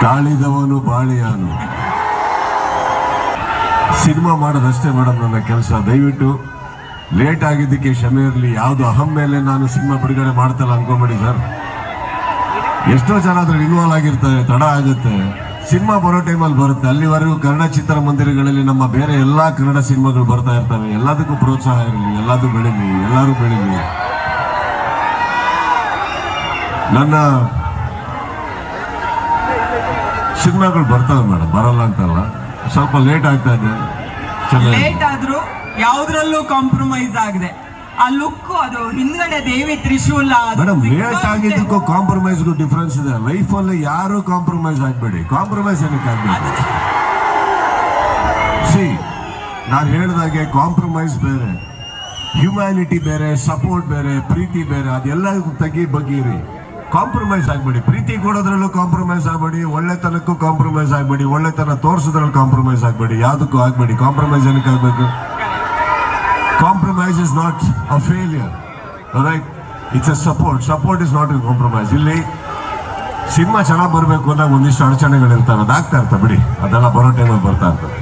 ತಾಳಿದವನು ಬಾಳಿಯಾನು. Cinema ಮಾಡೋದಷ್ಟೇ madam ನನ್ನ ಕೆಲಸ. ದಯವಿಟ್ಟು ಲೇಟ್ ಆಗಿದ್ದಕ್ಕೆ ಕ್ಷಮೆ ಇರಲಿ. ಯಾವುದು ಅಹಂ ಮೇಲೆ ನಾನು ಸಿನಿಮಾ ಬಿಡುಗಡೆ ಮಾಡ್ತಲ್ಲ ಅನ್ಕೊಂಬೇಡಿ ಸರ್. ಎಷ್ಟೋ ಜನ ಅದ್ರಲ್ಲಿ ಇನ್ವಾಲ್ವ್ ಆಗಿರ್ತಾರೆ, ತಡ ಆಗುತ್ತೆ. ಸಿನಿಮಾ ಬರೋ ಟೈಮಲ್ಲಿ ಬರುತ್ತೆ. ಅಲ್ಲಿವರೆಗೂ ಕನ್ನಡ ಚಿತ್ರಮಂದಿರಗಳಲ್ಲಿ ನಮ್ಮ ಬೇರೆ ಎಲ್ಲಾ ಕನ್ನಡ ಸಿನಿಮಾಗಳು ಬರ್ತಾ ಇರ್ತವೆ. ಎಲ್ಲದಕ್ಕೂ ಪ್ರೋತ್ಸಾಹ ಇರಲಿ, ಎಲ್ಲದೂ ಬೆಳೀಲಿ, ಎಲ್ಲರೂ ಬೆಳೀಲಿ. ನನ್ನ ಸಿನಿಮಾಗಳು ಬರ್ತಾವೆ ಮೇಡಮ್, ಬರಲ್ಲ ಅಂತಲ್ಲ. ಸ್ವಲ್ಪ ಲೇಟ್ ಆಗ್ತಾ ಇದೆ. ಲೇಟ್ ಆದ್ರೂ ಯಾವ್ದ್ರಲ್ಲೂ ಕಾಂಪ್ರಮೈಸ್ ಆಗಿದೆ. ಆ ಲುಕ್, ಅದು ಹಿಂದ್ಗಡೆ ದೇವಿ ತ್ರಿಶೂಲ. ಮೇಡಮ್, ಲೇಟ್ ಆಗಿದ್ದಕ್ಕೂ ಕಾಂಪ್ರಮೈಸ್ಗೂ ಡಿಫ್ರೆನ್ಸ್ ಇದೆ. ಲೈಫ್ ಅಲ್ಲಿ ಯಾರು ಕಾಂಪ್ರಮೈಸ್ ಆಗ್ಬೇಡಿ. ಕಾಂಪ್ರಮೈಸ್ ಏನಕ್ಕೆ ಆಗ್ಬೇಡಿ? ಸಿ, ನಾನು ಹೇಳಿದಾಗೆ ಕಾಂಪ್ರಮೈಸ್ ಬೇರೆ, ಹ್ಯುಮ್ಯಾನಿಟಿ ಬೇರೆ, ಸಪೋರ್ಟ್ ಬೇರೆ, ಪ್ರೀತಿ ಬೇರೆ. ಅದೆಲ್ಲ ಬಗ್ಗಿರಿ. ಕಾಂಪ್ರಮೈಸ್ ಆಗ್ಬೇಡಿ. ಪ್ರೀತಿ ಕೊಡೋದ್ರಲ್ಲೂ ಕಾಂಪ್ರಮೈಸ್ ಆಗಬೇಡಿ, ಒಳ್ಳೆತನಕ್ಕೂ ಕಾಂಪ್ರಮೈಸ್ ಆಗಬೇಡಿ, ಒಳ್ಳೆತನ ತೋರಿಸೋದ್ರಲ್ಲಿ ಕಾಂಪ್ರಮೈಸ್ ಆಗಬೇಡಿ. ಯಾವುದಕ್ಕೂ ಆಗಬೇಡಿ. ಕಾಂಪ್ರಮೈಸ್ ಏನಕ್ಕೆ ಆಗಬೇಕು? Compromise is not a failure, right? It's a support. Support is not A compromise. ಇಲ್ಲಿ ಸಿನಿಮಾ ಚೆನ್ನಾಗಿ ಬರಬೇಕು ಅಂದಾಗ ಒಂದಿಷ್ಟು ಅಡಚಣೆಗಳಿರ್ತಾವೆ, ಅದಾಗ್ತಾ ಇರ್ತವೆ ಬಿಡಿ. ಅದೆಲ್ಲ ಬರೋ ಟೈಮಲ್ಲಿ ಬರ್ತಾ ಇರ್ತದೆ.